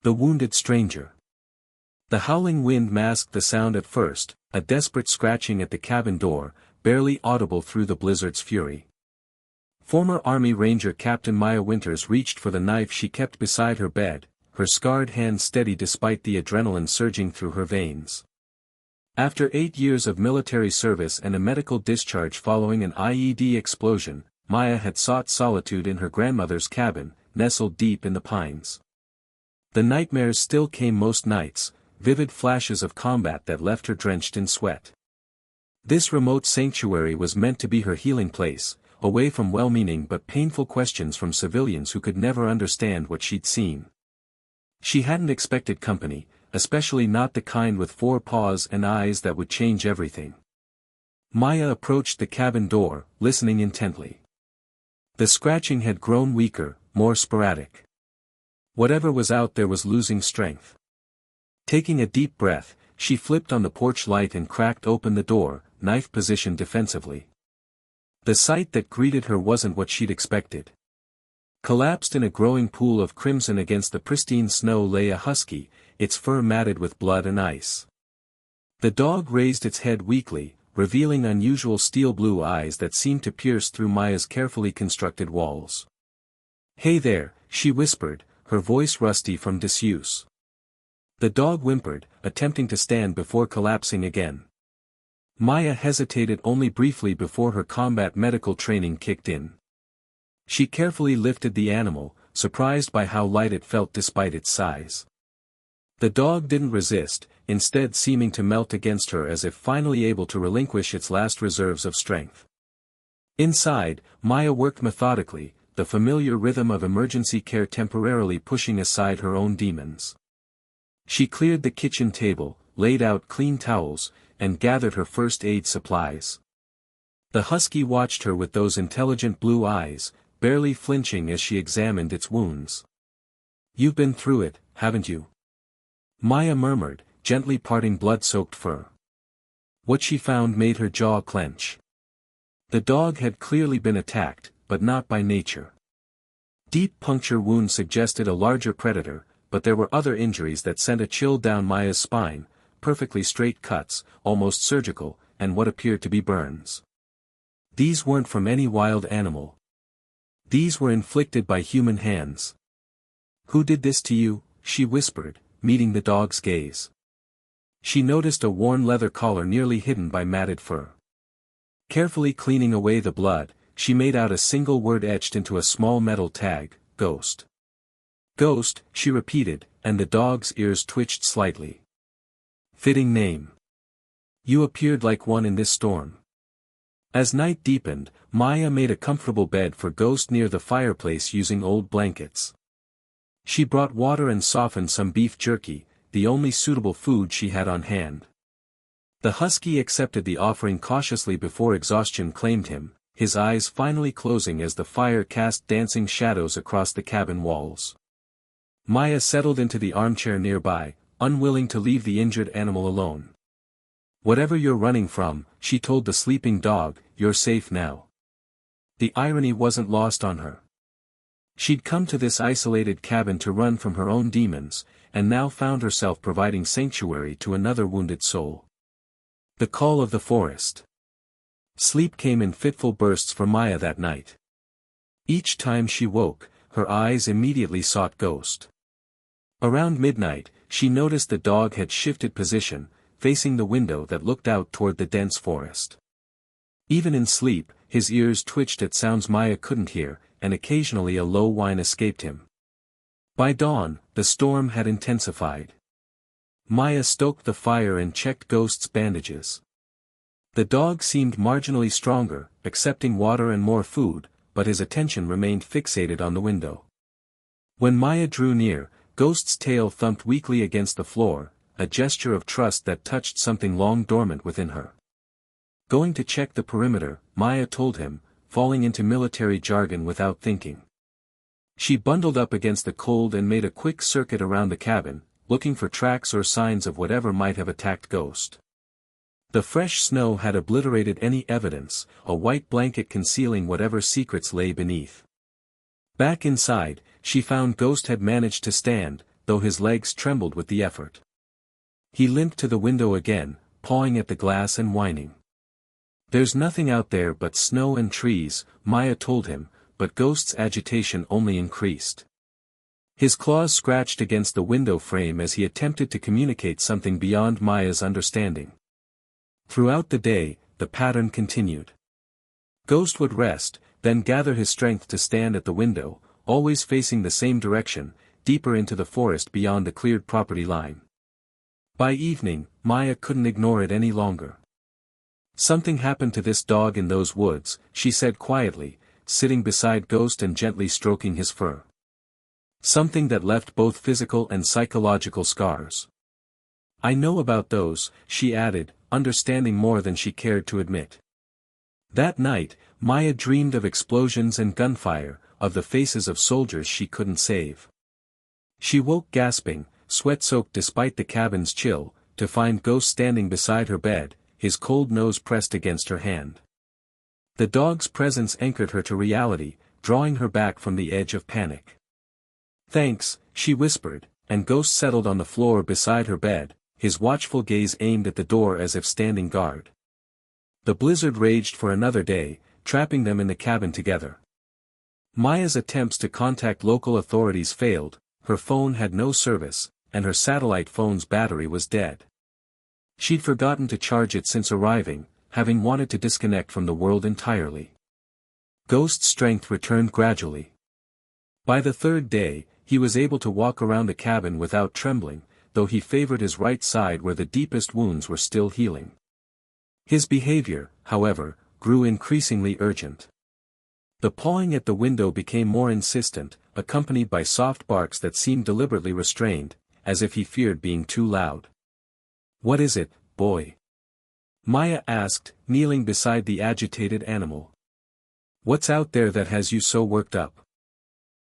The wounded stranger. The howling wind masked the sound at first, a desperate scratching at the cabin door, barely audible through the blizzard's fury. Former Army Ranger Captain Maya Winters reached for the knife she kept beside her bed, her scarred hand steady despite the adrenaline surging through her veins. After 8 years of military service and a medical discharge following an IED explosion, Maya had sought solitude in her grandmother's cabin, nestled deep in the pines. The nightmares still came most nights, vivid flashes of combat that left her drenched in sweat. This remote sanctuary was meant to be her healing place, away from well-meaning but painful questions from civilians who could never understand what she'd seen. She hadn't expected company, especially not the kind with 4 paws and eyes that would change everything. Maya approached the cabin door, listening intently. The scratching had grown weaker, more sporadic. Whatever was out there was losing strength. Taking a deep breath, she flipped on the porch light and cracked open the door, knife positioned defensively. The sight that greeted her wasn't what she'd expected. Collapsed in a growing pool of crimson against the pristine snow lay a husky, its fur matted with blood and ice. The dog raised its head weakly, revealing unusual steel-blue eyes that seemed to pierce through Maya's carefully constructed walls. "Hey there," she whispered, her voice rusty from disuse. The dog whimpered, attempting to stand before collapsing again. Maya hesitated only briefly before her combat medical training kicked in. She carefully lifted the animal, surprised by how light it felt despite its size. The dog didn't resist, instead seeming to melt against her as if finally able to relinquish its last reserves of strength. Inside, Maya worked methodically, the familiar rhythm of emergency care temporarily pushing aside her own demons. She cleared the kitchen table, laid out clean towels, and gathered her first aid supplies. The husky watched her with those intelligent blue eyes, barely flinching as she examined its wounds. "You've been through it, haven't you?" Maya murmured, gently parting blood-soaked fur. What she found made her jaw clench. The dog had clearly been attacked, but not by nature. Deep puncture wounds suggested a larger predator, but there were other injuries that sent a chill down Maya's spine, perfectly straight cuts, almost surgical, and what appeared to be burns. These weren't from any wild animal. These were inflicted by human hands. "Who did this to you?" she whispered, meeting the dog's gaze. She noticed a worn leather collar nearly hidden by matted fur. Carefully cleaning away the blood, she made out a single word etched into a small metal tag: "Ghost." "Ghost," she repeated, and the dog's ears twitched slightly. "Fitting name. You appeared like one in this storm." As night deepened, Maya made a comfortable bed for Ghost near the fireplace using old blankets. She brought water and softened some beef jerky, the only suitable food she had on hand. The husky accepted the offering cautiously before exhaustion claimed him, his eyes finally closing as the fire cast dancing shadows across the cabin walls. Maya settled into the armchair nearby, unwilling to leave the injured animal alone. "Whatever you're running from," she told the sleeping dog, "you're safe now." The irony wasn't lost on her. She'd come to this isolated cabin to run from her own demons, and now found herself providing sanctuary to another wounded soul. The call of the forest. Sleep came in fitful bursts for Maya that night. Each time she woke, her eyes immediately sought Ghost. Around midnight, she noticed the dog had shifted position, facing the window that looked out toward the dense forest. Even in sleep, his ears twitched at sounds Maya couldn't hear, and occasionally a low whine escaped him. By dawn, the storm had intensified. Maya stoked the fire and checked Ghost's bandages. The dog seemed marginally stronger, accepting water and more food, but his attention remained fixated on the window. When Maya drew near, Ghost's tail thumped weakly against the floor, a gesture of trust that touched something long dormant within her. "Going to check the perimeter," Maya told him, falling into military jargon without thinking. She bundled up against the cold and made a quick circuit around the cabin, looking for tracks or signs of whatever might have attacked Ghost. The fresh snow had obliterated any evidence, a white blanket concealing whatever secrets lay beneath. Back inside, she found Ghost had managed to stand, though his legs trembled with the effort. He limped to the window again, pawing at the glass and whining. "There's nothing out there but snow and trees," Maya told him, but Ghost's agitation only increased. His claws scratched against the window frame as he attempted to communicate something beyond Maya's understanding. Throughout the day, the pattern continued. Ghost would rest, then gather his strength to stand at the window, always facing the same direction, deeper into the forest beyond the cleared property line. By evening, Maya couldn't ignore it any longer. "Something happened to this dog in those woods," she said quietly, sitting beside Ghost and gently stroking his fur. "Something that left both physical and psychological scars. I know about those," she added, understanding more than she cared to admit. That night, Maya dreamed of explosions and gunfire, of the faces of soldiers she couldn't save. She woke gasping, sweat-soaked despite the cabin's chill, to find Ghost standing beside her bed, his cold nose pressed against her hand. The dog's presence anchored her to reality, drawing her back from the edge of panic. "Thanks," she whispered, and Ghost settled on the floor beside her bed, his watchful gaze aimed at the door as if standing guard. The blizzard raged for another day, trapping them in the cabin together. Maya's attempts to contact local authorities failed, her phone had no service, and her satellite phone's battery was dead. She'd forgotten to charge it since arriving, having wanted to disconnect from the world entirely. Ghost's strength returned gradually. By the third day, he was able to walk around the cabin without trembling, though he favored his right side where the deepest wounds were still healing. His behavior, however, grew increasingly urgent. The pawing at the window became more insistent, accompanied by soft barks that seemed deliberately restrained, as if he feared being too loud. "What is it, boy?" Maya asked, kneeling beside the agitated animal. "What's out there that has you so worked up?"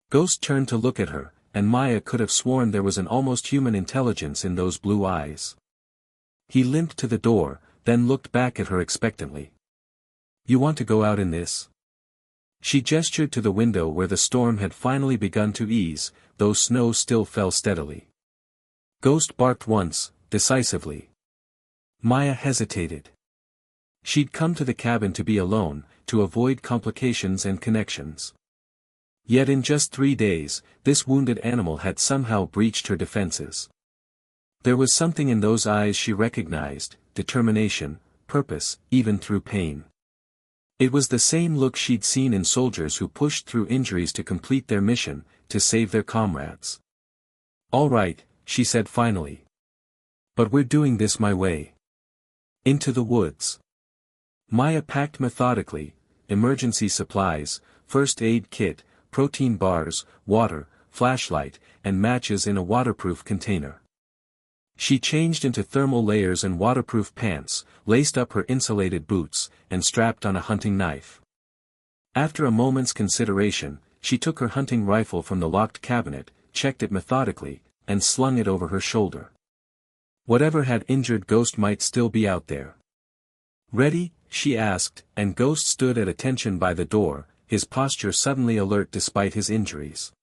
Ghost turned to look at her, and Maya could have sworn there was an almost human intelligence in those blue eyes. He limped to the door, then looked back at her expectantly. "You want to go out in this?" She gestured to the window where the storm had finally begun to ease, though snow still fell steadily. Ghost barked once, decisively. Maya hesitated. She'd come to the cabin to be alone, to avoid complications and connections. Yet in just 3 days, this wounded animal had somehow breached her defenses. There was something in those eyes she recognized, determination, purpose, even through pain. It was the same look she'd seen in soldiers who pushed through injuries to complete their mission, to save their comrades. "All right," she said finally. "But we're doing this my way. Into the woods." Maya packed methodically, emergency supplies, first aid kit, protein bars, water, flashlight, and matches in a waterproof container. She changed into thermal layers and waterproof pants, laced up her insulated boots, and strapped on a hunting knife. After a moment's consideration, she took her hunting rifle from the locked cabinet, checked it methodically, and slung it over her shoulder. Whatever had injured Ghost might still be out there. "Ready?" she asked, and Ghost stood at attention by the door, his posture suddenly alert despite his injuries.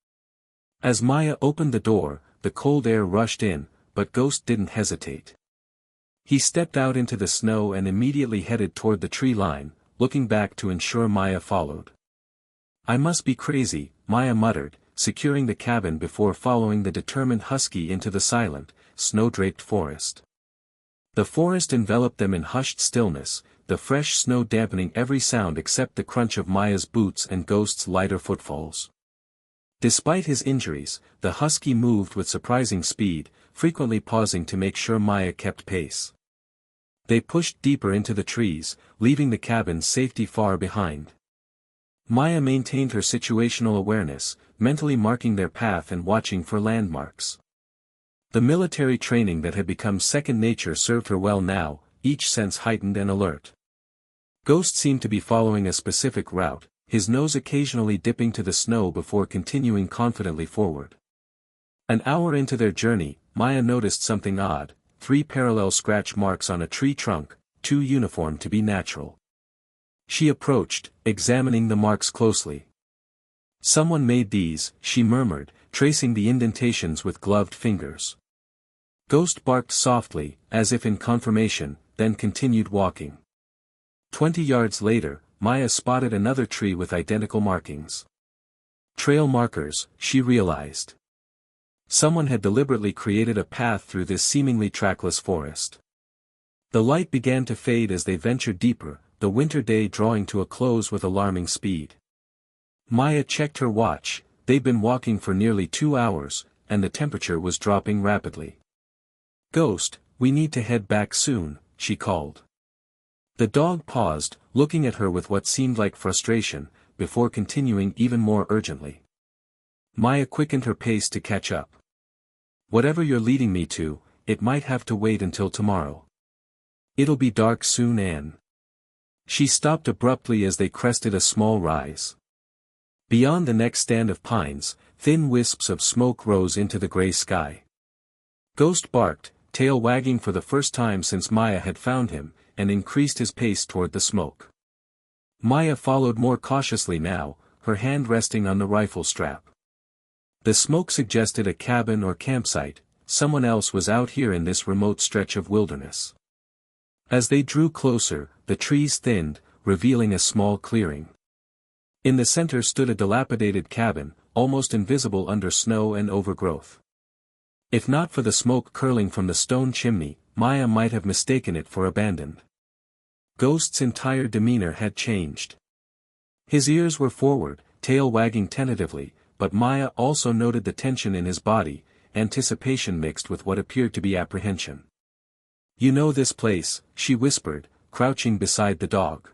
As Maya opened the door, the cold air rushed in, but Ghost didn't hesitate. He stepped out into the snow and immediately headed toward the tree line, looking back to ensure Maya followed. "I must be crazy," Maya muttered, securing the cabin before following the determined husky into the silent, snow-draped forest. The forest enveloped them in hushed stillness, the fresh snow dampening every sound except the crunch of Maya's boots and Ghost's lighter footfalls. Despite his injuries, the husky moved with surprising speed, frequently pausing to make sure Maya kept pace. They pushed deeper into the trees, leaving the cabin's safety far behind. Maya maintained her situational awareness, mentally marking their path and watching for landmarks. The military training that had become second nature served her well now, each sense heightened and alert. Ghost seemed to be following a specific route, his nose occasionally dipping to the snow before continuing confidently forward. An hour into their journey, Maya noticed something odd, 3 parallel scratch marks on a tree trunk, too uniform to be natural. She approached, examining the marks closely. "Someone made these," she murmured, tracing the indentations with gloved fingers. Ghost barked softly, as if in confirmation, then continued walking. 20 yards later, Maya spotted another tree with identical markings. Trail markers, she realized. Someone had deliberately created a path through this seemingly trackless forest. The light began to fade as they ventured deeper, the winter day drawing to a close with alarming speed. Maya checked her watch. They'd been walking for nearly 2 hours, and the temperature was dropping rapidly. "Ghost, we need to head back soon," she called. The dog paused, looking at her with what seemed like frustration, before continuing even more urgently. Maya quickened her pace to catch up. "Whatever you're leading me to, it might have to wait until tomorrow. It'll be dark soon, Anne." She stopped abruptly as they crested a small rise. Beyond the next stand of pines, thin wisps of smoke rose into the gray sky. Ghost barked, tail wagging for the first time since Maya had found him, and increased his pace toward the smoke. Maya followed more cautiously now, her hand resting on the rifle strap. The smoke suggested a cabin or campsite. Someone else was out here in this remote stretch of wilderness. As they drew closer, the trees thinned, revealing a small clearing. In the center stood a dilapidated cabin, almost invisible under snow and overgrowth. If not for the smoke curling from the stone chimney, Maya might have mistaken it for abandoned. Ghost's entire demeanor had changed. His ears were forward, tail wagging tentatively, but Maya also noted the tension in his body, anticipation mixed with what appeared to be apprehension. "You know this place," she whispered, crouching beside the dog.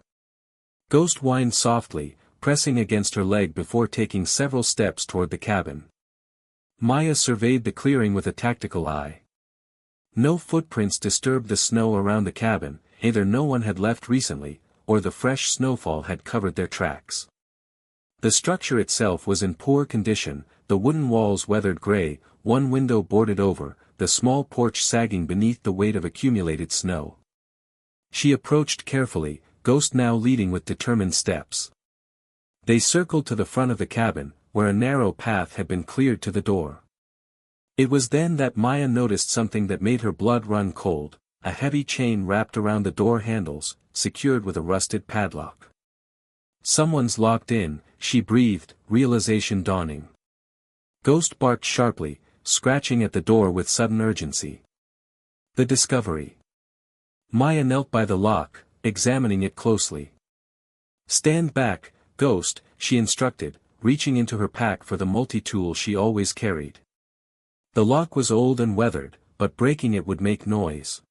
Ghost whined softly, pressing against her leg before taking several steps toward the cabin. Maya surveyed the clearing with a tactical eye. No footprints disturbed the snow around the cabin, either no one had left recently, or the fresh snowfall had covered their tracks. The structure itself was in poor condition, the wooden walls weathered gray, one window boarded over, the small porch sagging beneath the weight of accumulated snow. She approached carefully, Ghost now leading with determined steps. They circled to the front of the cabin, where a narrow path had been cleared to the door. It was then that Maya noticed something that made her blood run cold, a heavy chain wrapped around the door handles, secured with a rusted padlock. "Someone's locked in," she breathed, realization dawning. Ghost barked sharply, scratching at the door with sudden urgency. The discovery. Maya knelt by the lock, examining it closely. "Stand back, Ghost," she instructed, reaching into her pack for the multi-tool she always carried. The lock was old and weathered, but breaking it would make noise.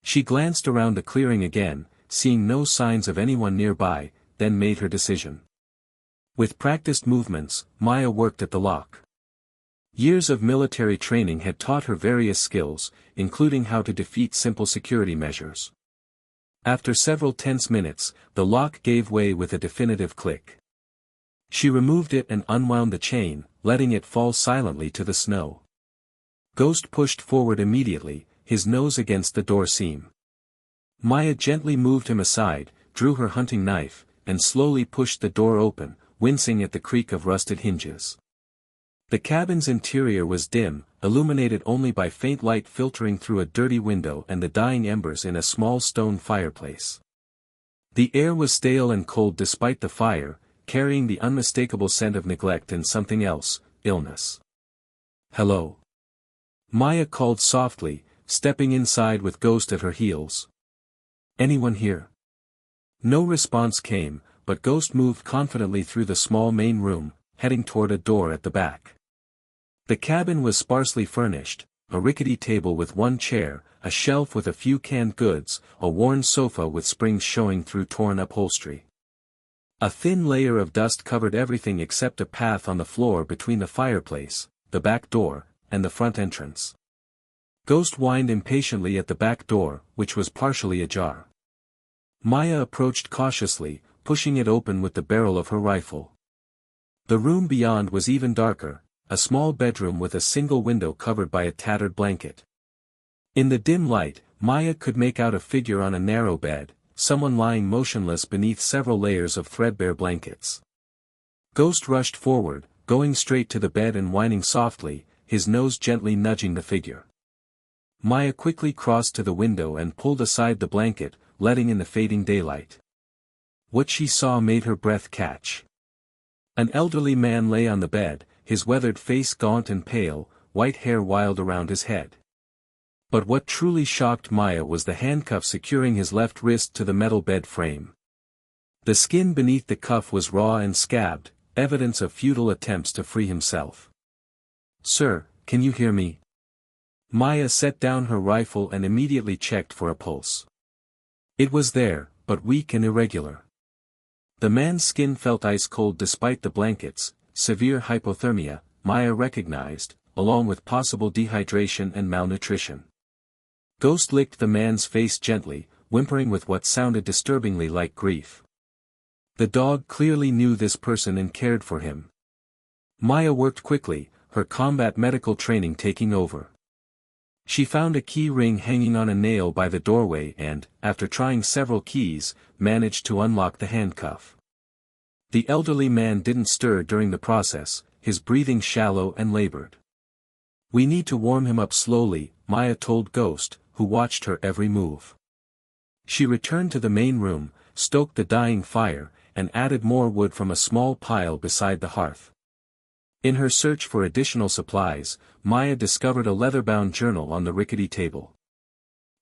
She glanced around the clearing again, seeing no signs of anyone nearby, then made her decision. With practiced movements, Maya worked at the lock. Years of military training had taught her various skills, including how to defeat simple security measures. After several tense minutes, the lock gave way with a definitive click. She removed it and unwound the chain, letting it fall silently to the snow. Ghost pushed forward immediately, his nose against the door seam. Maya gently moved him aside, drew her hunting knife, and slowly pushed the door open, wincing at the creak of rusted hinges. The cabin's interior was dim, illuminated only by faint light filtering through a dirty window and the dying embers in a small stone fireplace. The air was stale and cold despite the fire, carrying the unmistakable scent of neglect and something else, illness. "Hello?" Maya called softly, stepping inside with Ghost at her heels. "Anyone here?" No response came, but Ghost moved confidently through the small main room, heading toward a door at the back. The cabin was sparsely furnished, a rickety table with one chair, a shelf with a few canned goods, a worn sofa with springs showing through torn upholstery. A thin layer of dust covered everything except a path on the floor between the fireplace, the back door, and the front entrance. Ghost whined impatiently at the back door, which was partially ajar. Maya approached cautiously, pushing it open with the barrel of her rifle. The room beyond was even darker, a small bedroom with a single window covered by a tattered blanket. In the dim light, Maya could make out a figure on a narrow bed, someone lying motionless beneath several layers of threadbare blankets. Ghost rushed forward, going straight to the bed and whining softly, his nose gently nudging the figure. Maya quickly crossed to the window and pulled aside the blanket, letting in the fading daylight. What she saw made her breath catch. An elderly man lay on the bed, his weathered face gaunt and pale, white hair wild around his head. But what truly shocked Maya was the handcuff securing his left wrist to the metal bed frame. The skin beneath the cuff was raw and scabbed, evidence of futile attempts to free himself. "Sir, can you hear me?" Maya set down her rifle and immediately checked for a pulse. It was there, but weak and irregular. The man's skin felt ice-cold despite the blankets. Severe hypothermia, Maya recognized, along with possible dehydration and malnutrition. Ghost licked the man's face gently, whimpering with what sounded disturbingly like grief. The dog clearly knew this person and cared for him. Maya worked quickly, her combat medical training taking over. She found a key ring hanging on a nail by the doorway and, after trying several keys, managed to unlock the handcuff. The elderly man didn't stir during the process, his breathing shallow and labored. "We need to warm him up slowly," Maya told Ghost, who watched her every move. She returned to the main room, stoked the dying fire, and added more wood from a small pile beside the hearth. In her search for additional supplies, Maya discovered a leather-bound journal on the rickety table.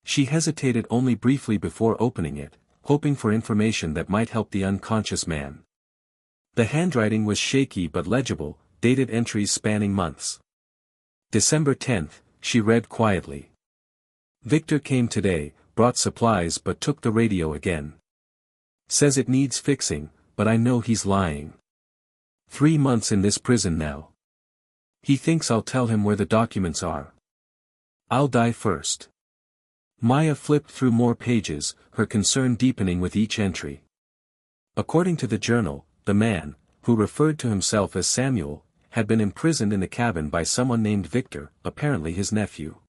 She hesitated only briefly before opening it, hoping for information that might help the unconscious man. The handwriting was shaky but legible, dated entries spanning months. December 10th, she read quietly. "Victor came today, brought supplies but took the radio again. Says it needs fixing, but I know he's lying. 3 months in this prison now. He thinks I'll tell him where the documents are. I'll die first." Maya flipped through more pages, her concern deepening with each entry. According to the journal, the man, who referred to himself as Samuel, had been imprisoned in the cabin by someone named Victor, apparently his nephew.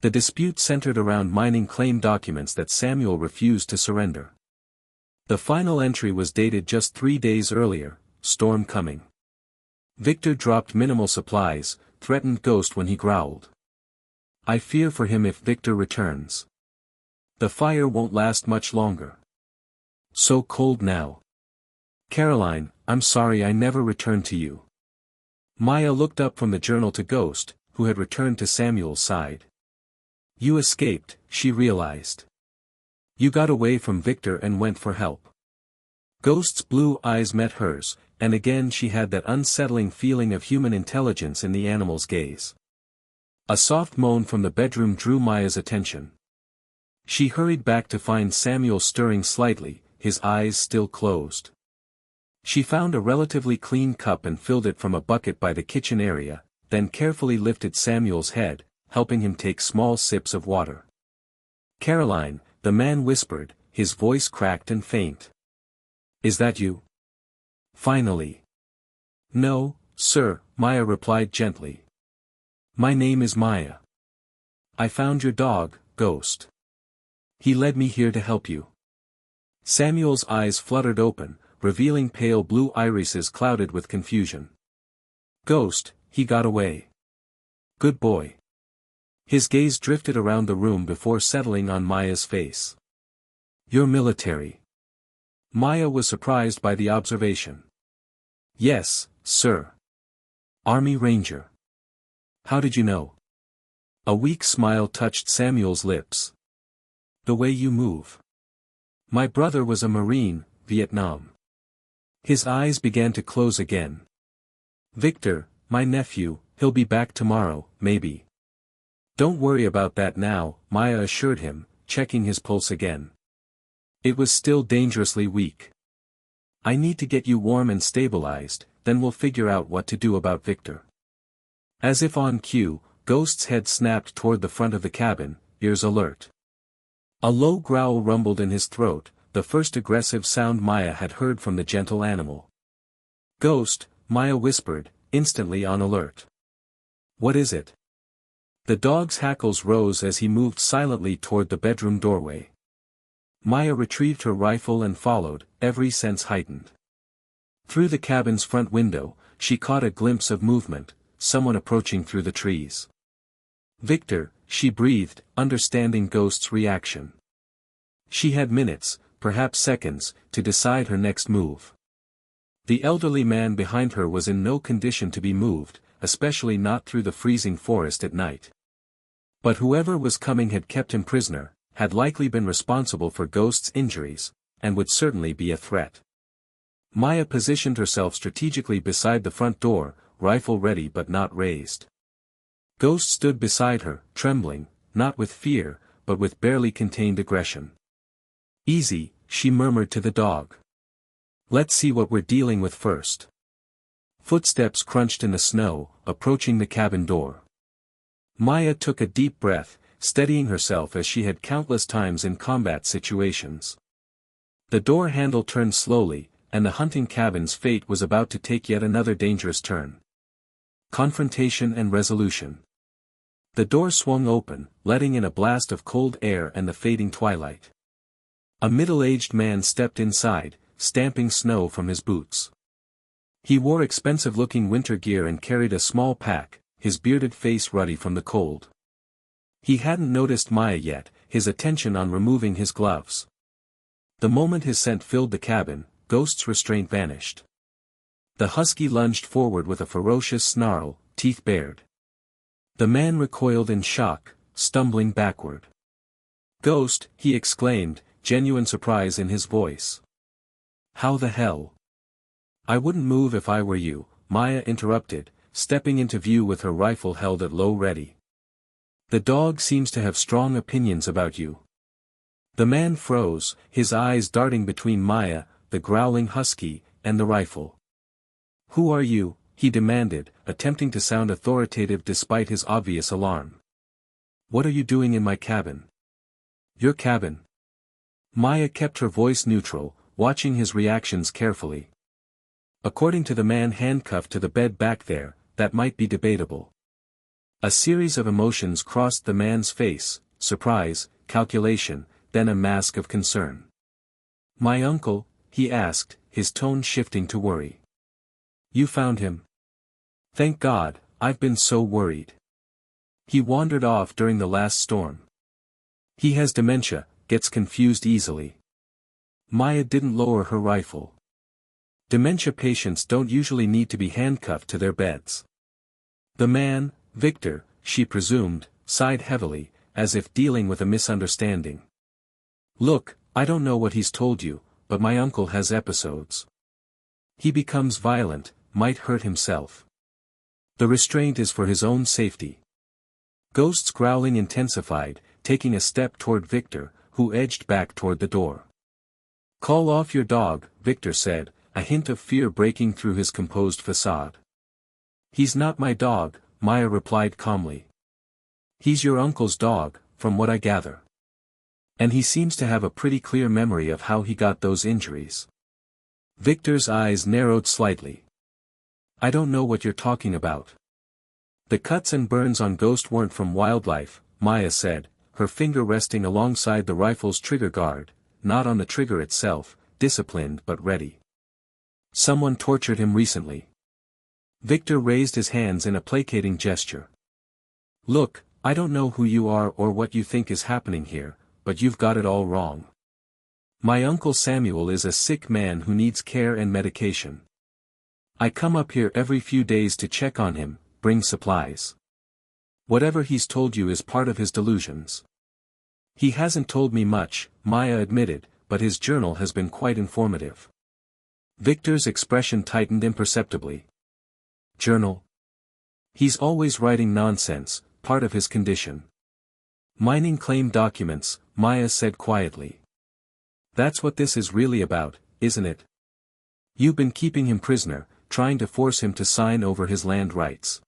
The dispute centered around mining claim documents that Samuel refused to surrender. The final entry was dated just 3 days earlier, "Storm coming. Victor dropped minimal supplies, threatened Ghost when he growled. I fear for him if Victor returns. The fire won't last much longer. So cold now. Caroline, I'm sorry I never returned to you." Maya looked up from the journal to Ghost, who had returned to Samuel's side. "You escaped," she realized. "You got away from Victor and went for help." Ghost's blue eyes met hers, and again she had that unsettling feeling of human intelligence in the animal's gaze. A soft moan from the bedroom drew Maya's attention. She hurried back to find Samuel stirring slightly, his eyes still closed. She found a relatively clean cup and filled it from a bucket by the kitchen area, then carefully lifted Samuel's head, helping him take small sips of water. "Caroline," the man whispered, his voice cracked and faint. "Is that you?" "Finally." "No, sir," Maya replied gently. "My name is Maya. I found your dog, Ghost. He led me here to help you." Samuel's eyes fluttered open, revealing pale blue irises clouded with confusion. "Ghost, he got away. Good boy." His gaze drifted around the room before settling on Maya's face. "You're military." Maya was surprised by the observation. "Yes, sir. Army Ranger." "How did you know?" A weak smile touched Samuel's lips. "The way you move. My brother was a Marine, Vietnam." His eyes began to close again. "Victor, my nephew, he'll be back tomorrow, maybe." "Don't worry about that now," Maya assured him, checking his pulse again. It was still dangerously weak. "I need to get you warm and stabilized, then we'll figure out what to do about Victor." As if on cue, Ghost's head snapped toward the front of the cabin, ears alert. A low growl rumbled in his throat, the first aggressive sound Maya had heard from the gentle animal. "Ghost," Maya whispered, instantly on alert. "What is it?" The dog's hackles rose as he moved silently toward the bedroom doorway. Maya retrieved her rifle and followed, every sense heightened. Through the cabin's front window, she caught a glimpse of movement, someone approaching through the trees. Victor, she breathed, understanding Ghost's reaction. She had minutes, perhaps seconds, to decide her next move. The elderly man behind her was in no condition to be moved, especially not through the freezing forest at night. But whoever was coming had kept him prisoner, had likely been responsible for Ghost's injuries, and would certainly be a threat. Maya positioned herself strategically beside the front door, rifle ready but not raised. Ghost stood beside her, trembling, not with fear, but with barely contained aggression. "Easy," she murmured to the dog. "Let's see what we're dealing with first." Footsteps crunched in the snow, approaching the cabin door. Maya took a deep breath, steadying herself as she had countless times in combat situations. The door handle turned slowly, and the hunting cabin's fate was about to take yet another dangerous turn. Confrontation and resolution. The door swung open, letting in a blast of cold air and the fading twilight. A middle-aged man stepped inside, stamping snow from his boots. He wore expensive-looking winter gear and carried a small pack, his bearded face ruddy from the cold. He hadn't noticed Maya yet, his attention on removing his gloves. The moment his scent filled the cabin, Ghost's restraint vanished. The husky lunged forward with a ferocious snarl, teeth bared. The man recoiled in shock, stumbling backward. "Ghost," he exclaimed, genuine surprise in his voice. "How the hell?" "I wouldn't move if I were you," Maya interrupted, stepping into view with her rifle held at low ready. "The dog seems to have strong opinions about you." The man froze, his eyes darting between Maya, the growling husky, and the rifle. "Who are you?" he demanded, attempting to sound authoritative despite his obvious alarm. "What are you doing in my cabin?" "Your cabin?" Maya kept her voice neutral, watching his reactions carefully. According to the man handcuffed to the bed back there, that might be debatable. A series of emotions crossed the man's face, surprise, calculation, then a mask of concern. "My uncle?" he asked, his tone shifting to worry. "You found him?" "Thank God, I've been so worried. He wandered off during the last storm. He has dementia, gets confused easily." Maya didn't lower her rifle. Dementia patients don't usually need to be handcuffed to their beds. The man, Victor, she presumed, sighed heavily, as if dealing with a misunderstanding. "Look, I don't know what he's told you, but my uncle has episodes. He becomes violent, might hurt himself. The restraint is for his own safety." Ghost's growling intensified, taking a step toward Victor, who edged back toward the door. "Call off your dog," Victor said, a hint of fear breaking through his composed facade. "He's not my dog," Maya replied calmly. "He's your uncle's dog, from what I gather. And he seems to have a pretty clear memory of how he got those injuries." Victor's eyes narrowed slightly. "I don't know what you're talking about." "The cuts and burns on Ghost weren't from wildlife," Maya said, her finger resting alongside the rifle's trigger guard, not on the trigger itself, disciplined but ready. "Someone tortured him recently." Victor raised his hands in a placating gesture. "Look, I don't know who you are or what you think is happening here, but you've got it all wrong. My Uncle Samuel is a sick man who needs care and medication. I come up here every few days to check on him, bring supplies. Whatever he's told you is part of his delusions." "He hasn't told me much," Maya admitted, "but his journal has been quite informative." Victor's expression tightened imperceptibly. "Journal?" "He's always writing nonsense, part of his condition." "Mining claim documents," Maya said quietly. "That's what this is really about, isn't it? You've been keeping him prisoner, trying to force him to sign over his land rights."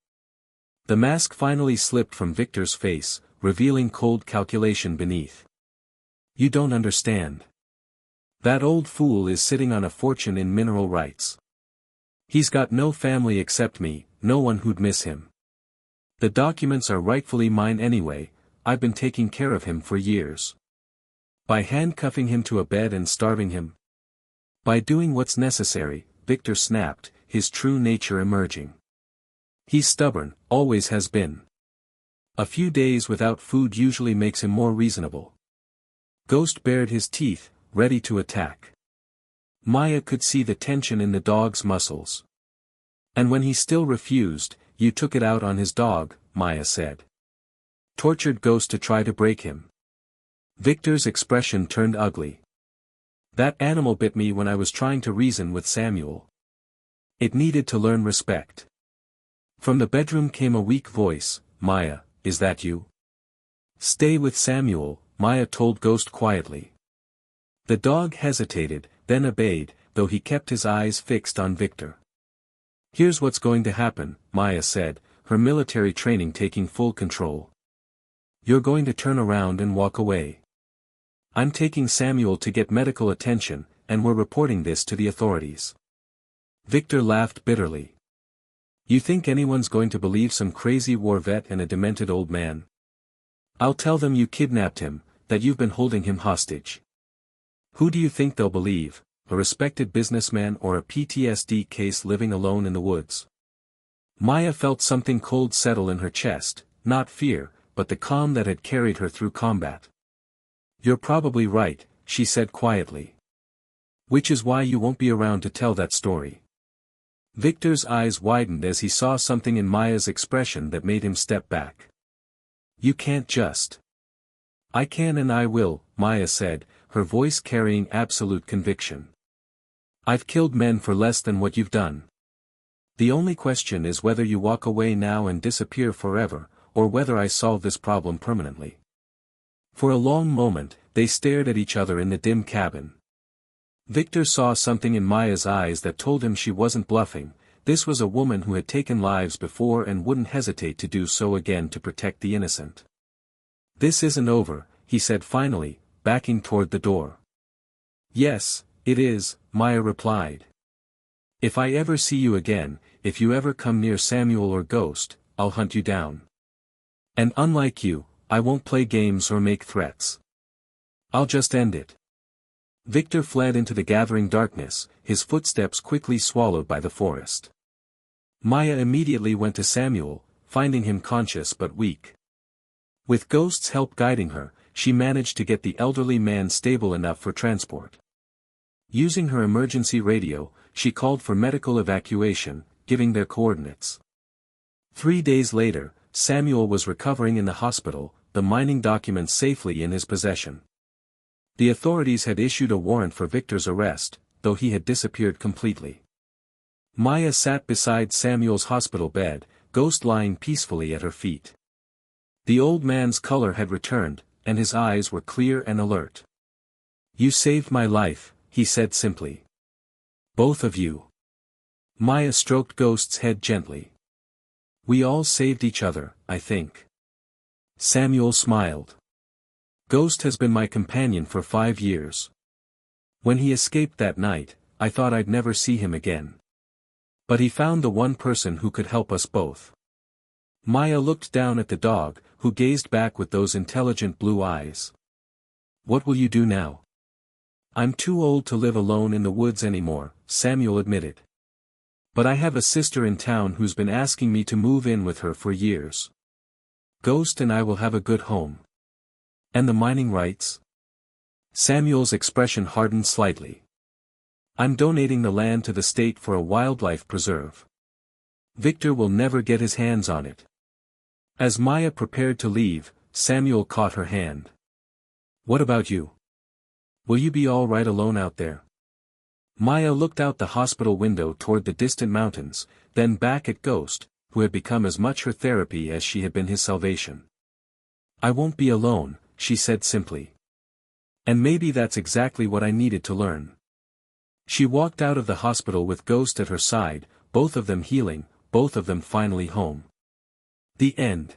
The mask finally slipped from Victor's face, revealing cold calculation beneath. "You don't understand. That old fool is sitting on a fortune in mineral rights. He's got no family except me, no one who'd miss him. The documents are rightfully mine anyway, I've been taking care of him for years. By handcuffing him to a bed and starving him. By doing what's necessary," Victor snapped, his true nature emerging. He's stubborn, always has been. A few days without food usually makes him more reasonable. Ghost bared his teeth, ready to attack. Maya could see the tension in the dog's muscles. And when he still refused, you took it out on his dog, Maya said. Tortured Ghost to try to break him. Victor's expression turned ugly. That animal bit me when I was trying to reason with Samuel. It needed to learn respect. From the bedroom came a weak voice, Maya, is that you? Stay with Samuel, Maya told Ghost quietly. The dog hesitated, then obeyed, though he kept his eyes fixed on Victor. Here's what's going to happen, Maya said, her military training taking full control. You're going to turn around and walk away. I'm taking Samuel to get medical attention, and we're reporting this to the authorities. Victor laughed bitterly. You think anyone's going to believe some crazy war vet and a demented old man? I'll tell them you kidnapped him, that you've been holding him hostage. Who do you think they'll believe, a respected businessman or a PTSD case living alone in the woods? Maya felt something cold settle in her chest, not fear, but the calm that had carried her through combat. You're probably right, she said quietly. Which is why you won't be around to tell that story. Victor's eyes widened as he saw something in Maya's expression that made him step back. You can't just. I can and I will, Maya said, her voice carrying absolute conviction. I've killed men for less than what you've done. The only question is whether you walk away now and disappear forever, or whether I solve this problem permanently. For a long moment, they stared at each other in the dim cabin. Victor saw something in Maya's eyes that told him she wasn't bluffing. This was a woman who had taken lives before and wouldn't hesitate to do so again to protect the innocent. This isn't over, he said finally, backing toward the door. Yes, it is, Maya replied. If I ever see you again, if you ever come near Samuel or Ghost, I'll hunt you down. And unlike you, I won't play games or make threats. I'll just end it. Victor fled into the gathering darkness, his footsteps quickly swallowed by the forest. Maya immediately went to Samuel, finding him conscious but weak. With Ghost's help guiding her, she managed to get the elderly man stable enough for transport. Using her emergency radio, she called for medical evacuation, giving their coordinates. 3 days later, Samuel was recovering in the hospital, the mining documents safely in his possession. The authorities had issued a warrant for Victor's arrest, though he had disappeared completely. Maya sat beside Samuel's hospital bed, Ghost lying peacefully at her feet. The old man's color had returned, and his eyes were clear and alert. You saved my life, he said simply. Both of you. Maya stroked Ghost's head gently. We all saved each other, I think. Samuel smiled. Ghost has been my companion for 5 years. When he escaped that night, I thought I'd never see him again. But he found the one person who could help us both. Maya looked down at the dog, who gazed back with those intelligent blue eyes. What will you do now? I'm too old to live alone in the woods anymore, Samuel admitted. But I have a sister in town who's been asking me to move in with her for years. Ghost and I will have a good home. And the mining rights? Samuel's expression hardened slightly. I'm donating the land to the state for a wildlife preserve. Victor will never get his hands on it. As Maya prepared to leave, Samuel caught her hand. What about you? Will you be all right alone out there? Maya looked out the hospital window toward the distant mountains, then back at Ghost, who had become as much her therapy as she had been his salvation. I won't be alone, she said simply. And maybe that's exactly what I needed to learn. She walked out of the hospital with Ghost at her side, both of them healing, both of them finally home. The end.